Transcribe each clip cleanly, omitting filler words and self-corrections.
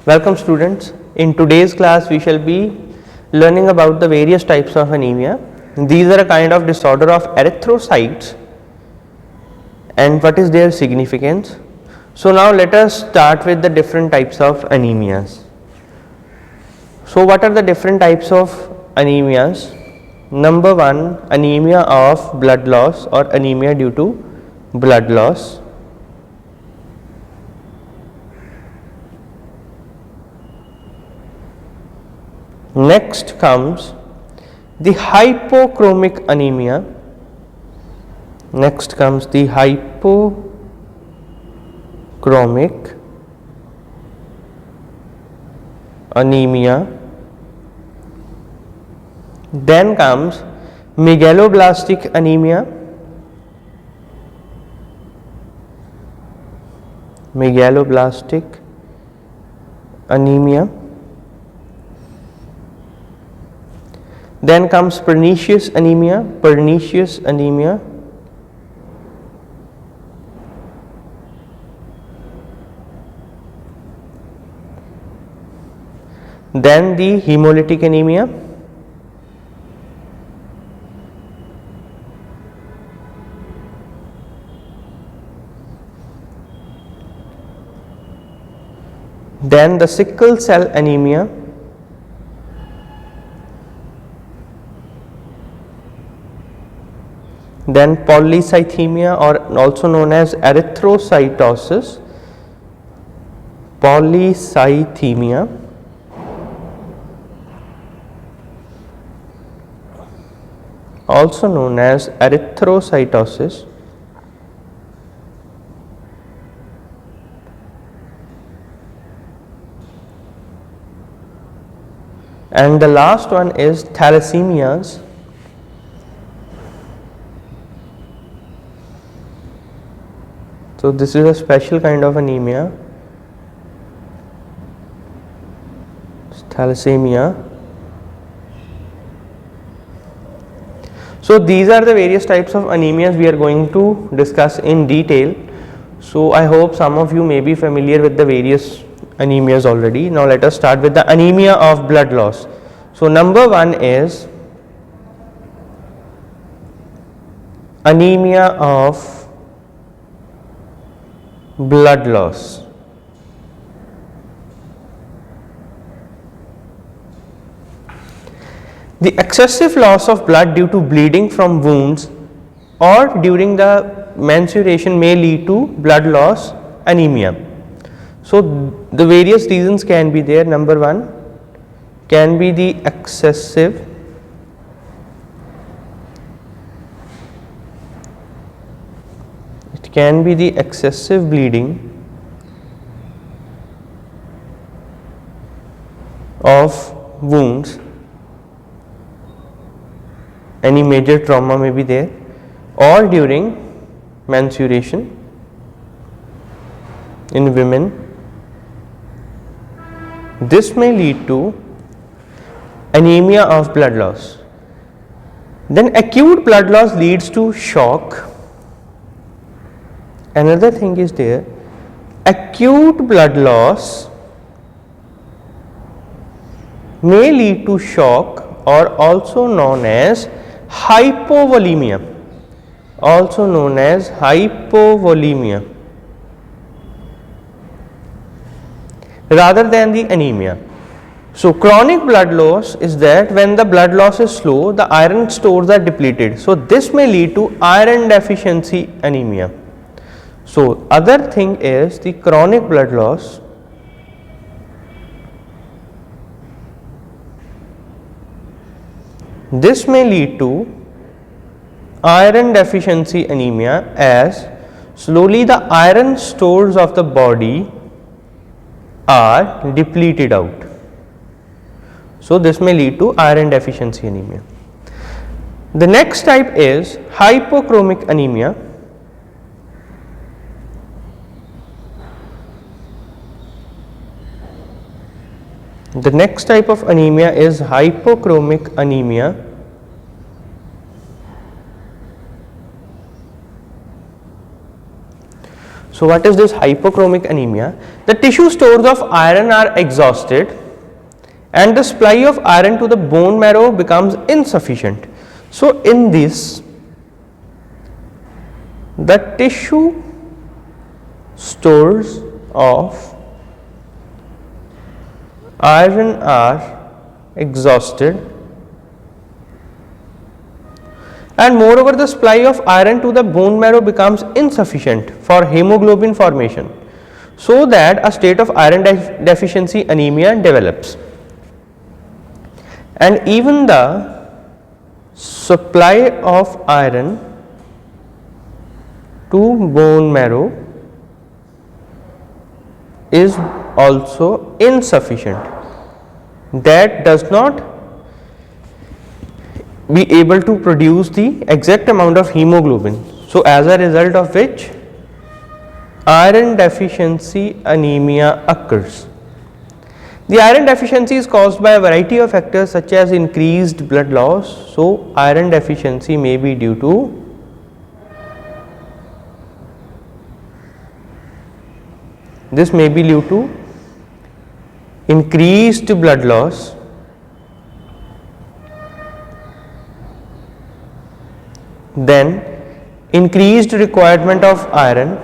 Welcome students. In today's class we shall be learning about the various types of anemia. These are a kind of disorder of erythrocytes and what is their significance. So now let us start with the different types of anemias. So what are the different types of anemias? Number 1, anemia of blood loss or anemia due to blood loss. Next comes the hypochromic anemia. Next comes the hypochromic anemia. Then comes megaloblastic anemia. Megaloblastic anemia. Then comes pernicious anemia. Pernicious anemia. Then the hemolytic anemia. Then the sickle cell anemia. Then polycythemia or also known as erythrocytosis. Polycythemia. Also known as erythrocytosis. And the last one is thalassemias. So this is a special kind of anemia, thalassemia. So these are the various types of anemias we are going to discuss in detail. So I hope some of you may be familiar with the various anemias already. Now let us start with the anemia of blood loss. So number 1 is anemia of blood loss. The excessive loss of blood due to bleeding from wounds or during the menstruation may lead to blood loss anemia. So the various reasons can be there. Number 1 can be the excessive bleeding of wounds. Any major trauma may be there, or during menstruation in women. This may lead to anemia of blood loss. Then acute blood loss leads to shock. Another thing is there, acute blood loss may lead to shock or also known as hypovolemia. Also known as hypovolemia rather than the anemia. So chronic blood loss is that when the blood loss is slow, the iron stores are depleted. So this may lead to iron deficiency anemia. So other thing is the chronic blood loss. This may lead to iron deficiency anemia as slowly the iron stores of the body are depleted out. So this may lead to iron deficiency anemia. The next type is hypochromic anemia. The next type of anemia is hypochromic anemia. So what is this hypochromic anemia? The tissue stores of iron are exhausted and the supply of iron to the bone marrow becomes insufficient. So in this, the tissue stores of iron are exhausted and moreover the supply of iron to the bone marrow becomes insufficient for hemoglobin formation, so that a state of iron deficiency anemia develops, and even the supply of iron to bone marrow is also insufficient. That does not be able to produce the exact amount of hemoglobin. So as a result of which iron deficiency anemia occurs. The iron deficiency is caused by a variety of factors such as increased blood loss. So iron deficiency may be due to increased blood loss, then increased requirement of iron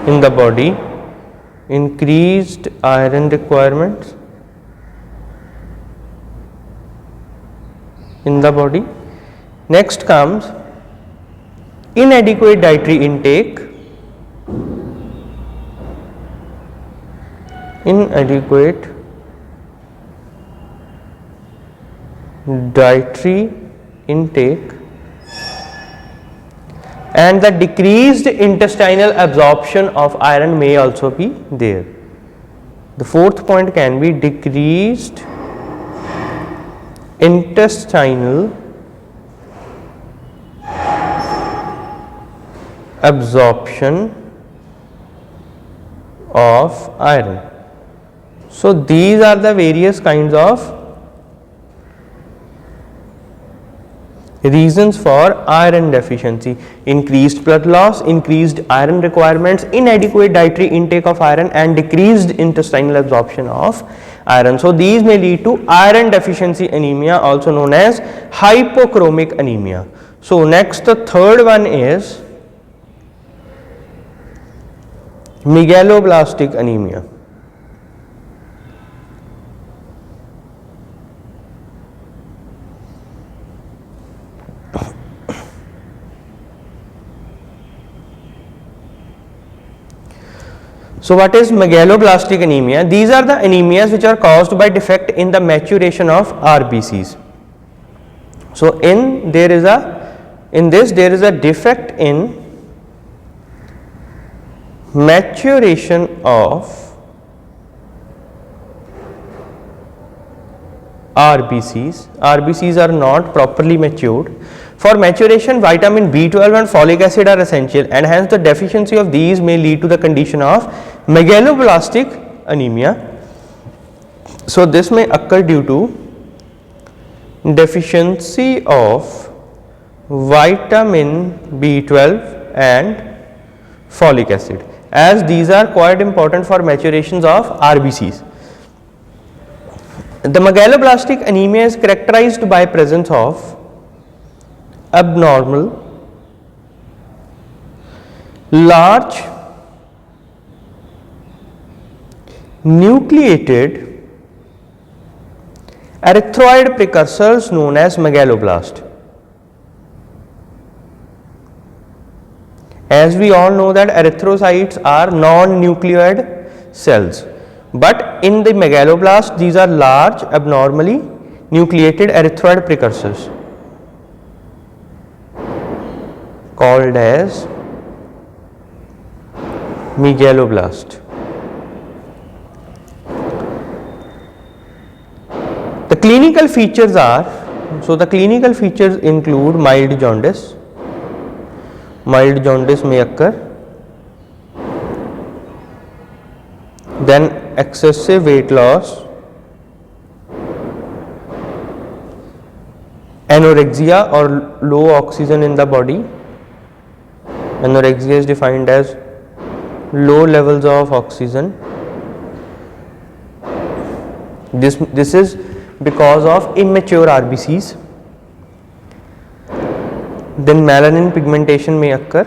in the body, increased iron requirements in the body. Next comes inadequate dietary intake, inadequate dietary intake, and the decreased intestinal absorption of iron may also be there. The fourth point can be decreased intestinal absorption of iron. So these are the various kinds of reasons for iron deficiency: increased blood loss, increased iron requirements, inadequate dietary intake of iron, and decreased intestinal absorption of iron. So these may lead to iron deficiency anemia, also known as hypochromic anemia. So next, the third one is megaloblastic anemia. So what is megaloblastic anemia? These are the anemias which are caused by defect in the maturation of RBCs. So in this there is a defect in maturation of RBCs. RBCs are not properly matured. For maturation, vitamin B12 and folic acid are essential, and hence the deficiency of these may lead to the condition of megaloblastic anemia. So this may occur due to deficiency of vitamin B12 and folic acid, as these are quite important for maturations of RBCs. The megaloblastic anemia is characterized by presence of abnormal, large, nucleated erythroid precursors known as megaloblast. As we all know that erythrocytes are non-nucleoid cells, but in the megaloblast these are large, abnormally nucleated erythroid precursors called as megaloblast. The clinical features are, the clinical features include mild jaundice. Mild jaundice may occur, then excessive weight loss, anorexia or low oxygen in the body. Anorexia is defined as low levels of oxygen. This is because of immature RBCs. Then melanin pigmentation may occur.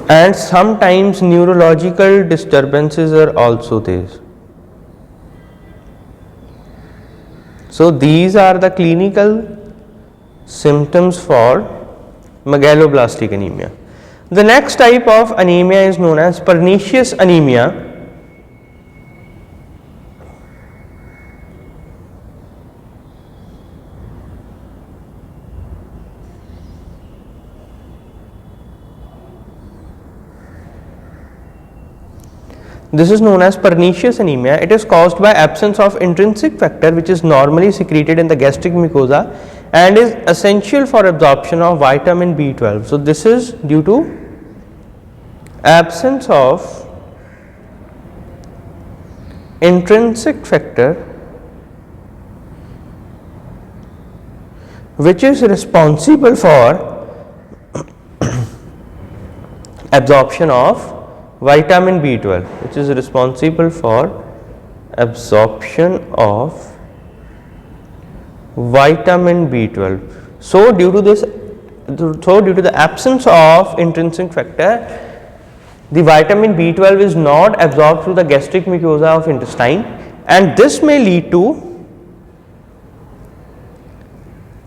And sometimes neurological disturbances are also there. So these are the clinical symptoms for megaloblastic anemia. The next type of anemia is known as pernicious anemia. This is known as pernicious anemia. It is caused by absence of intrinsic factor which is normally secreted in the gastric mucosa and is essential for absorption of vitamin B12. So this is due to absence of intrinsic factor which is responsible for absorption of vitamin B12, which is responsible for absorption of vitamin B12. So due to the absence of intrinsic factor, the vitamin B12 is not absorbed through the gastric mucosa of intestine, and this may lead to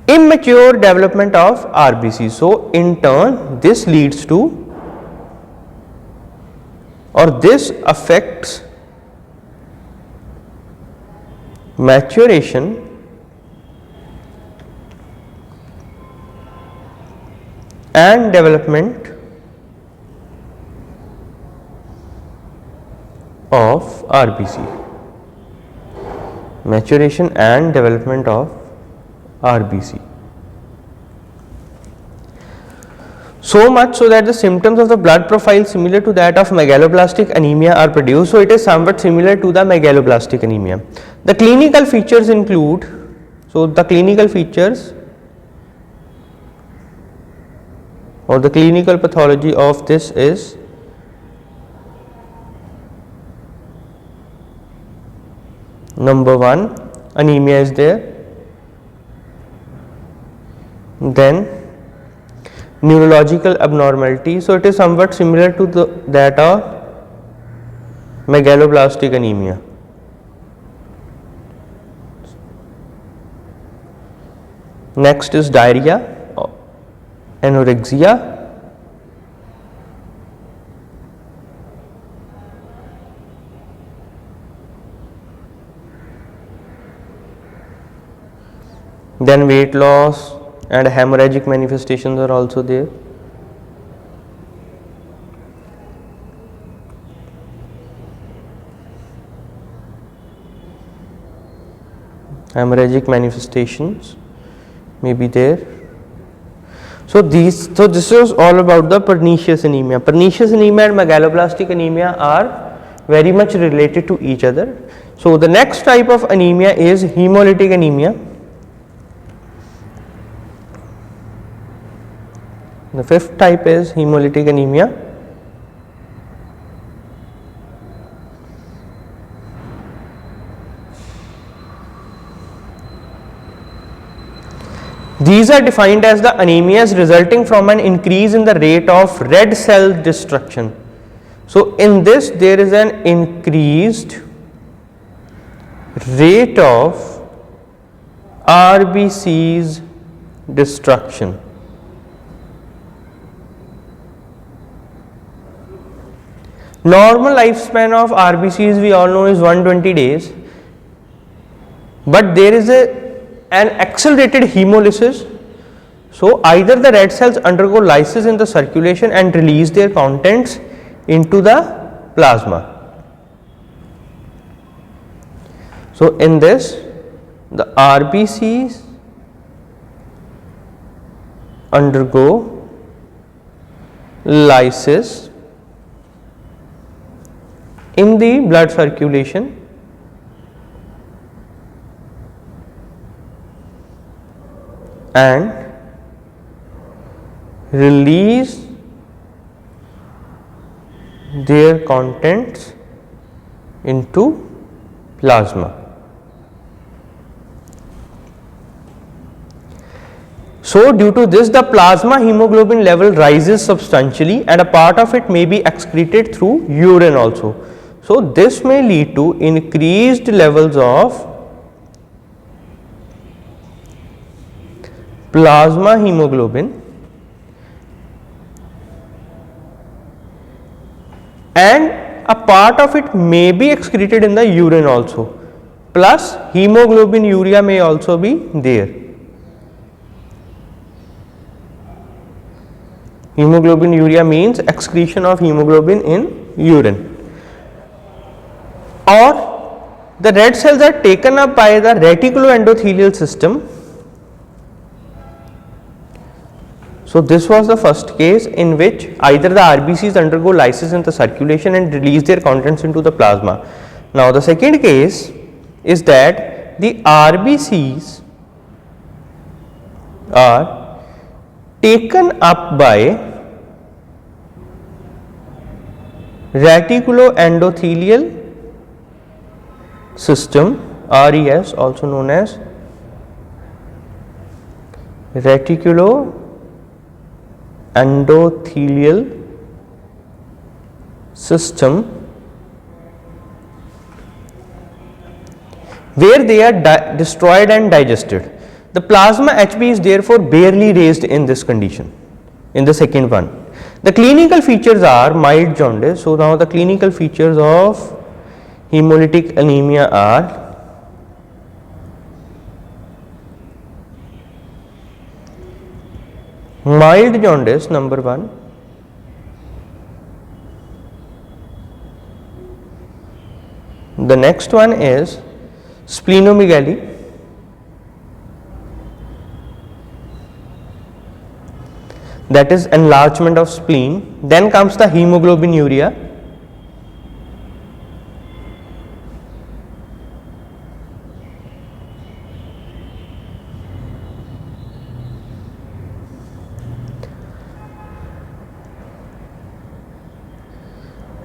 immature development of RBC. So in turn this leads to, or this affects maturation and development of RBC. Maturation and development of RBC. So much so that the symptoms of the blood profile similar to that of megaloblastic anemia are produced. So it is somewhat similar to the megaloblastic anemia. The clinical features include, so the clinical features or the clinical pathology of this is number 1, anemia is there, then neurological abnormality. So it is somewhat similar to that of megaloblastic anemia. Next is diarrhea, anorexia, then weight loss and hemorrhagic manifestations are also there. Hemorrhagic manifestations may be there. So this is all about the pernicious anemia. Pernicious anemia and megaloblastic anemia are very much related to each other. So the next type of anemia is hemolytic anemia. The fifth type is hemolytic anemia. These are defined as the anemias resulting from an increase in the rate of red cell destruction. So in this there is an increased rate of RBC's destruction. Normal lifespan of RBCs we all know is 120 days, but there is an accelerated hemolysis. So either the red cells undergo lysis in the circulation and release their contents into the plasma. So in this, the RBCs undergo lysis in the blood circulation and release their contents into plasma. So, due to this, the plasma hemoglobin level rises substantially and a part of it may be excreted through urine also. So, this may lead to increased levels of plasma hemoglobin and a part of it may be excreted in the urine also, plus hemoglobin urea may also be there. Hemoglobin urea means excretion of hemoglobin in urine. Or the red cells are taken up by the reticuloendothelial system. So, this was the first case in which either the RBCs undergo lysis in the circulation and release their contents into the plasma. Now, the second case is that the RBCs are taken up by reticuloendothelial system, RES, also known as reticuloendothelial system, where they are destroyed and digested. The plasma HB is therefore barely raised in this condition, in the second one. The clinical features are mild jaundice. So, now the clinical features of hemolytic anemia are mild jaundice, number 1. The next one is splenomegaly. That is enlargement of spleen. Then comes the hemoglobin urea.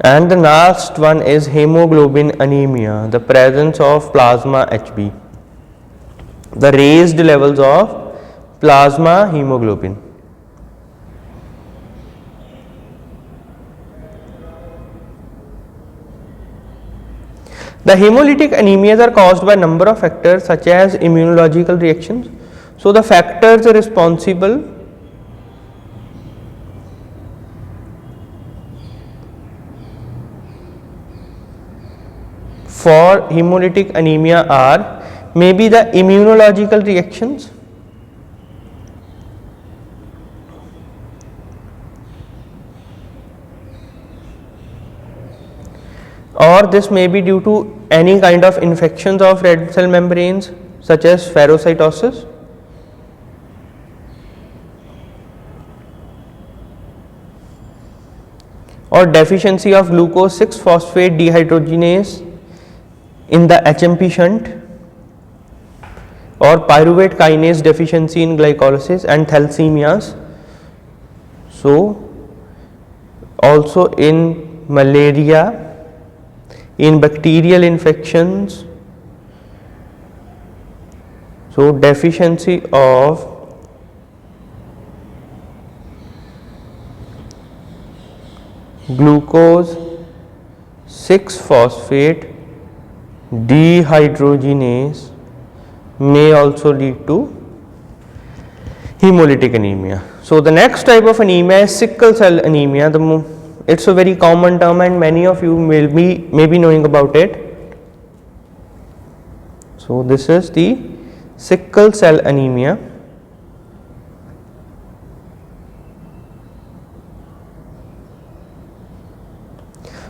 And the last one is hemoglobin anemia, the presence of plasma HB, the raised levels of plasma hemoglobin. The hemolytic anemias are caused by a number of factors such as immunological reactions. So, the factors responsible for hemolytic anemia are maybe the immunological reactions, or this may be due to any kind of infections of red cell membranes such as phagocytosis, or deficiency of glucose 6-phosphate dehydrogenase in the HMP shunt, or pyruvate kinase deficiency in glycolysis and thalassemias. So, also in malaria, in bacterial infections. So, deficiency of glucose 6-phosphate dehydrogenase may also lead to hemolytic anemia. So, the next type of anemia is sickle cell anemia. It is a very common term and many of you may be knowing about it. So, this is the sickle cell anemia.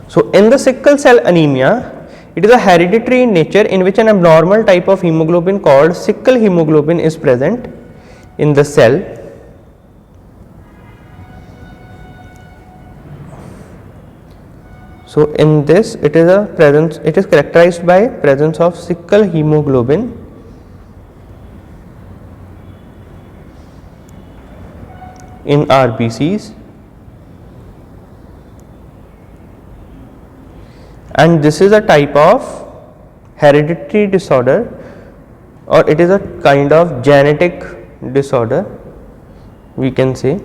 So, in the sickle cell anemia, it is a hereditary in nature in which an abnormal type of hemoglobin called sickle hemoglobin is present in the cell. So, in this it is characterized by presence of sickle hemoglobin in RBCs, and this is a type of hereditary disorder, or it is a kind of genetic disorder, we can say.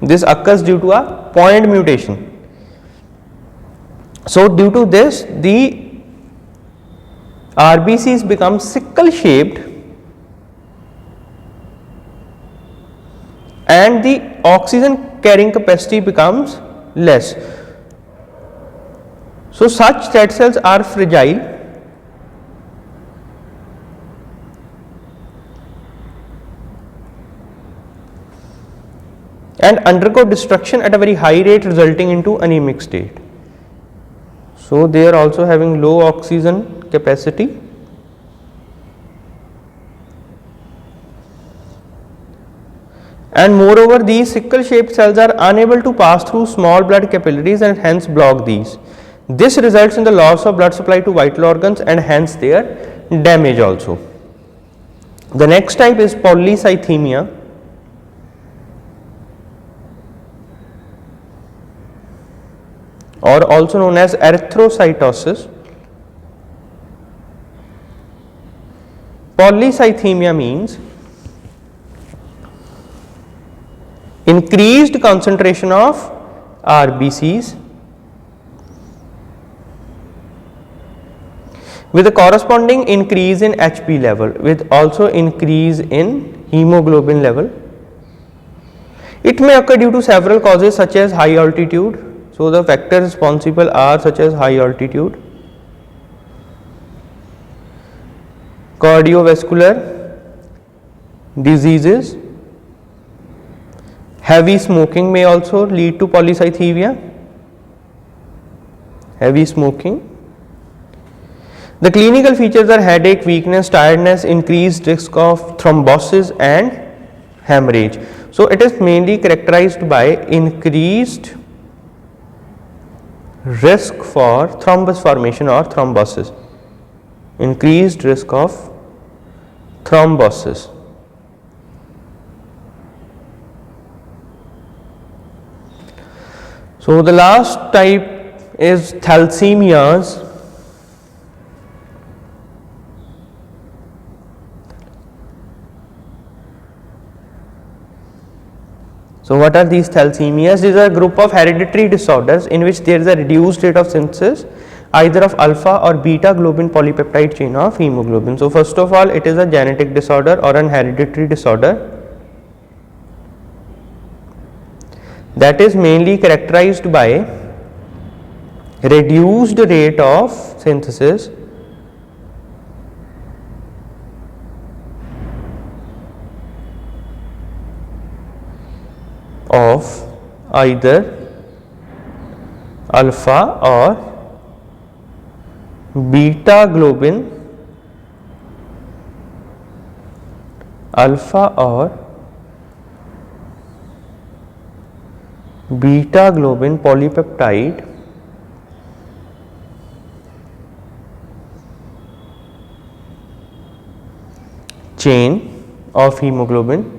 This occurs due to a point mutation. So due to this, the RBCs become sickle shaped and the oxygen carrying capacity becomes less. So such red cells are fragile and undergo destruction at a very high rate, resulting into anemic state. So they are also having low oxygen capacity. And moreover, these sickle shaped cells are unable to pass through small blood capillaries and hence block these. This results in the loss of blood supply to vital organs and hence their damage also. The next type is polycythemia. Or also known as erythrocytosis. Polycythemia means increased concentration of RBCs with a corresponding increase in HP level, with also increase in hemoglobin level. It may occur due to several causes such as high altitude. So the factors responsible are such as high altitude, cardiovascular diseases, heavy smoking may also lead to polycythemia, heavy smoking. The clinical features are headache, weakness, tiredness, increased risk of thrombosis and hemorrhage. So it is mainly characterized by increased risk for thrombus formation or thrombosis, increased risk of thrombosis. So the last type is thalassemia. So what are these thalassemias? These are a group of hereditary disorders in which there is a reduced rate of synthesis either of alpha or beta globin polypeptide chain of hemoglobin. So first of all, it is a genetic disorder or an hereditary disorder that is mainly characterized by reduced rate of synthesis of either alpha or beta globin, alpha or beta globin polypeptide chain of hemoglobin.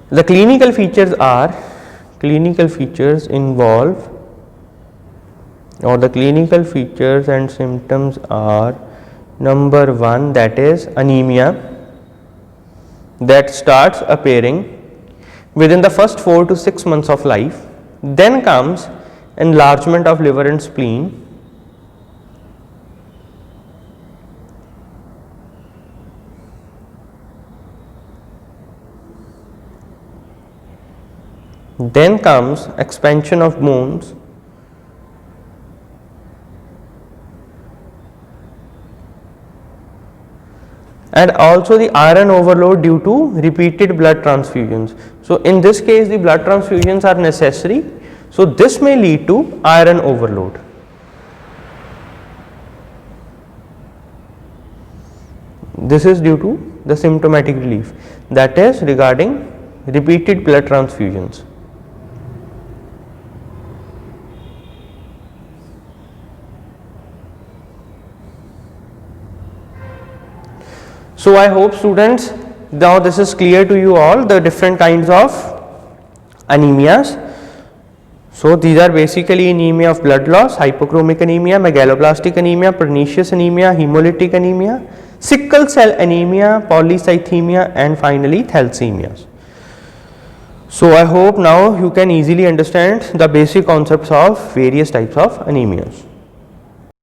The clinical features involve, or the clinical features and symptoms are: number 1, that is anemia that starts appearing within the first 4 to 6 months of life. Then comes enlargement of liver and spleen. Then comes expansion of bones, and also the iron overload due to repeated blood transfusions. So in this case the blood transfusions are necessary, so this may lead to iron overload. This is due to the symptomatic relief, that is regarding repeated blood transfusions. So I hope students now this is clear to you all, the different kinds of anemias. So these are basically anemia of blood loss, hypochromic anemia, megaloblastic anemia, pernicious anemia, hemolytic anemia, sickle cell anemia, polycythemia, and finally thalassemias. So I hope now you can easily understand the basic concepts of various types of anemias.